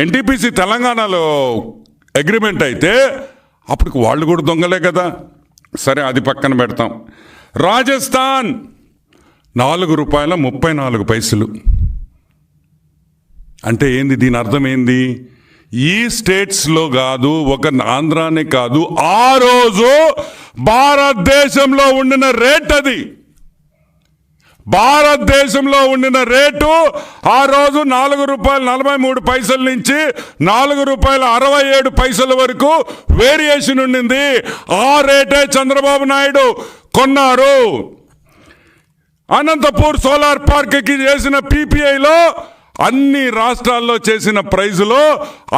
NTPC తెలంగాణలో agreement అయితే అప్పటికి వాళ్ళు కూడా దొంగలే కదా. సరే, అది పక్కన పెడతాం. రాజస్థాన్ ₹4.34 అంటే ఏంది? దీని అర్థం ఏంది? ఈ స్టేట్స్లో కాదు, ఒక ఆంధ్రానే కాదు, ఆ రోజు భారతదేశంలో ఉండిన రేట్ అది. భారతదేశంలో ఉండిన రేటు ఆ రోజు ₹4.43 నుంచి ₹4.67 వరకు వేరియేషన్ ఉండింది. ఆ రేటే చంద్రబాబు నాయుడు కొన్నారు. అనంతపూర్ సోలార్ పార్క్కి చేసిన పీపీఐలో అన్ని రాష్ట్రాల్లో చేసిన ప్రైజులో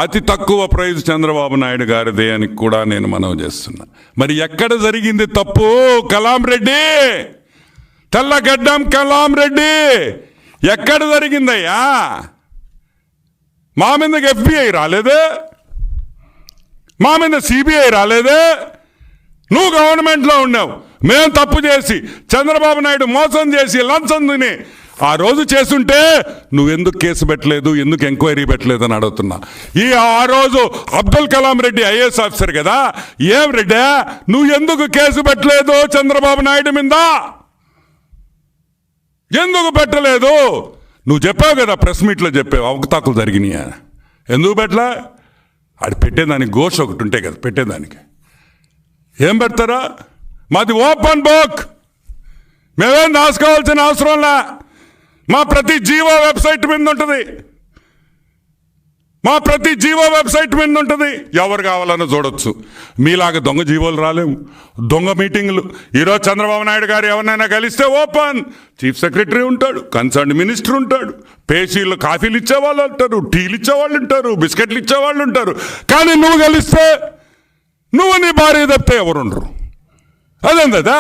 అతి తక్కువ ప్రైజ్ చంద్రబాబు నాయుడు గారిదే అని కూడా నేను మనవి చేస్తున్నా. మరి ఎక్కడ జరిగింది తప్పు? కలాం రెడ్డి, తెల్లగడ్డం కలాం రెడ్డి, ఎక్కడ జరిగిందయ్యా? మా మీదకి FBI రాలేదే, మా మీద CBI రాలేదే. నువ్వు గవర్నమెంట్లో ఉన్నావు, మేము తప్పు చేసి చంద్రబాబు నాయుడు మోసం చేసి లంచం తిని ఆ రోజు చేసుంటే నువ్వెందుకు కేసు పెట్టలేదు, ఎందుకు ఎంక్వైరీ పెట్టలేదు అని అడుగుతున్నా. ఆ రోజు అబ్దుల్ కలాం రెడ్డి IAS ఆఫీసర్ కదా. ఏం రెడ్డి, నువ్వు ఎందుకు కేసు పెట్టలేదు చంద్రబాబు నాయుడు మీద? ఎందుకు పెట్టలేదు? నువ్వు చెప్పావు కదా, ప్రెస్ మీట్లో చెప్పావు అవకతవకలు జరిగినాయా. ఎందుకు పెట్టలే? అది పెట్టేదానికి ఘోష ఒకటి ఉంటే కదా పెట్టేదానికి. ఏం పెడతారా? మాది ఓపెన్ బుక్, మేమేం రాసుకోవాల్సిన అవసరంలా. మా ప్రతి జీవో వెబ్సైట్ మీద ఉంటుంది, మా ప్రతి జీవో వెబ్సైట్ మీద ఉంటుంది. ఎవరు కావాలన్నా చూడొచ్చు. మీలాగా దొంగ జీవోలు రాలేము, దొంగ మీటింగ్లు. ఈరోజు చంద్రబాబు నాయుడు గారు ఎవరినైనా కలిస్తే ఓపెన్, చీఫ్ సెక్రటరీ ఉంటాడు, కన్సర్న్ మినిస్టర్ ఉంటాడు, పేషీలు కాఫీలు ఇచ్చేవాళ్ళు ఉంటారు, టీలు ఇచ్చేవాళ్ళు ఉంటారు, బిస్కెట్లు ఇచ్చేవాళ్ళు ఉంటారు. కానీ నువ్వు కలిస్తే నువ్వు నీ భార్య తప్పితే ఎవరుండరు. అదేందా?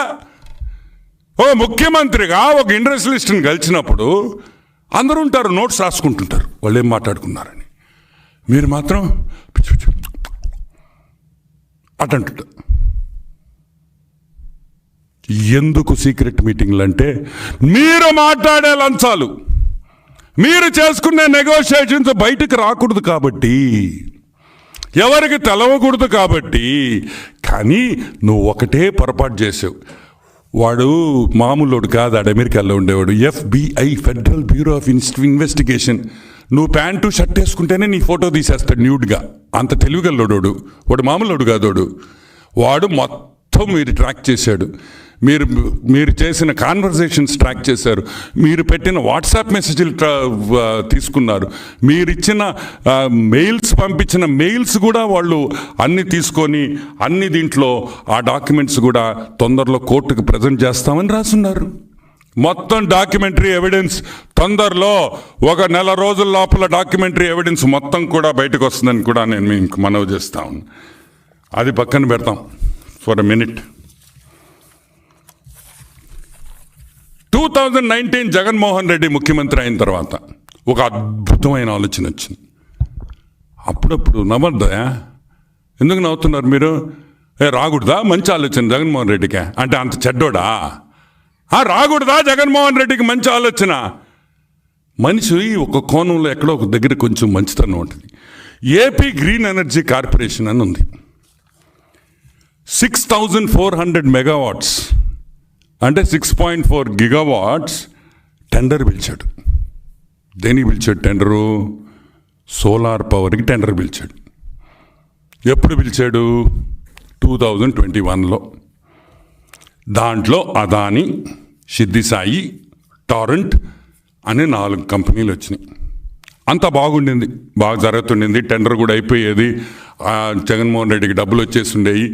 ఓ ముఖ్యమంత్రిగా ఒక ఇండస్ట్రియలిస్ట్ని కలిసినప్పుడు అందరూ ఉంటారు, నోట్స్ రాసుకుంటుంటారు వాళ్ళు ఏం మాట్లాడుకున్నారని. మీరు మాత్రం అటంటుంటారు. ఎందుకు సీక్రెట్ మీటింగ్లు అంటే మీరు మాట్లాడే లంచాలు, మీరు చేసుకునే నెగోషియేషన్స్ బయటకు రాకూడదు కాబట్టి, ఎవరికి తెలవకూడదు కాబట్టి. కానీ నువ్వు ఒకటే పొరపాటు చేసావు. వాడు మామూలుడు కాదు, ఆడు అమెరికాలో ఉండేవాడు. FBI, federal bureau of investigation. నువ్వు ప్యాంటు షర్ట్ వేసుకుంటేనే నీ ఫోటో తీసేస్తాడు న్యూడ్గా. అంత తెలివిగల్లోడు వాడు, మామూలుడు కాదోడు. వాడు మొత్తం మీరు ట్రాక్ చేశాడు. మీరు చేసిన కాన్వర్జేషన్స్ ట్రాక్ చేశారు, మీరు పెట్టిన వాట్సాప్ మెసేజ్లు తీసుకున్నారు, మీరిచ్చిన మెయిల్స్, పంపించిన మెయిల్స్ కూడా వాళ్ళు అన్ని తీసుకొని అన్ని దీంట్లో ఆ డాక్యుమెంట్స్ కూడా తొందరలో కోర్టుకు ప్రజెంట్ చేస్తామని రాసున్నారు. మొత్తం డాక్యుమెంటరీ ఎవిడెన్స్ తొందరలో 1 నెల రోజుల లోపల డాక్యుమెంటరీ ఎవిడెన్స్ మొత్తం కూడా బయటకు వస్తుందని కూడా నేను మీకు మనవి చేస్తా ఉన్నాను. అది పక్కన పెడతాం for a minute. 2019 Jaganmohan Reddy ముఖ్యమంత్రి అయిన తర్వాత ఒక అద్భుతమైన ఆలోచన వచ్చింది. అప్పుడప్పుడు నవ్వద్దా? ఎందుకు నవ్వుతున్నారు మీరు? రాకూడదా? మంచి ఆలోచన జగన్మోహన్ రెడ్డికి అంటే అంత చెడ్డోడా? రాకూడదా జగన్మోహన్ రెడ్డికి మంచి ఆలోచన? మనిషి ఒక కోణంలో ఎక్కడో ఒక దగ్గర కొంచెం మంచితనం ఉంటుంది. ఏపీ గ్రీన్ ఎనర్జీ కార్పొరేషన్ అని ఉంది. 6400 మెగావాట్స్ అంటే 6.4 గిగావాట్స్ టెండర్ పిలిచాడు. దేనికి పిలిచాడు టెండరు? సోలార్ పవర్కి టెండర్ పిలిచాడు. ఎప్పుడు పిలిచాడు? 2021లో. దాంట్లో అదాని, సిద్ధి సాయి, టారెంట్ అనే 4 కంపెనీలు వచ్చినాయి. అంతా బాగుండింది, బాగా జరుగుతుండింది, టెండర్ కూడా అయిపోయేది, జగన్మోహన్ రెడ్డికి డబ్బులు వచ్చేసి ఉండేవి.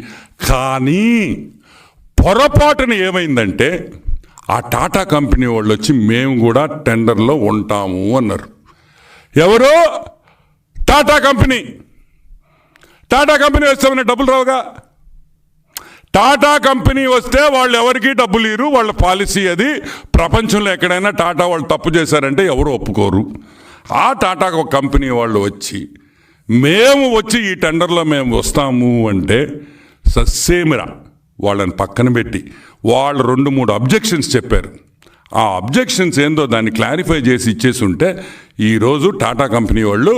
కానీ పొరపాటున ఏమైందంటే ఆ టాటా కంపెనీ వాళ్ళు వచ్చి మేము కూడా టెండర్లో ఉంటాము అన్నారు. ఎవరు? టాటా కంపెనీ. టాటా కంపెనీ వస్తే డబ్బులు రావుగా. టాటా కంపెనీ వస్తే వాళ్ళు ఎవరికి డబ్బులు ఇరు, వాళ్ళ పాలసీ అది. ప్రపంచంలో ఎక్కడైనా టాటా వాళ్ళు తప్పు చేశారంటే ఎవరు ఒప్పుకోరు. ఆ టాటా కంపెనీ వాళ్ళు వచ్చి మేము వచ్చి ఈ టెండర్లో మేము వస్తాము అంటే సస్సేమిరా వాళ్ళని పక్కన పెట్టి వాళ్ళు 2-3 అబ్జెక్షన్స్ చెప్పారు. ఆ అబ్జెక్షన్స్ ఏందో దాన్ని క్లారిఫై చేసి ఇచ్చేసి ఉంటే ఈరోజు టాటా కంపెనీ వాళ్ళు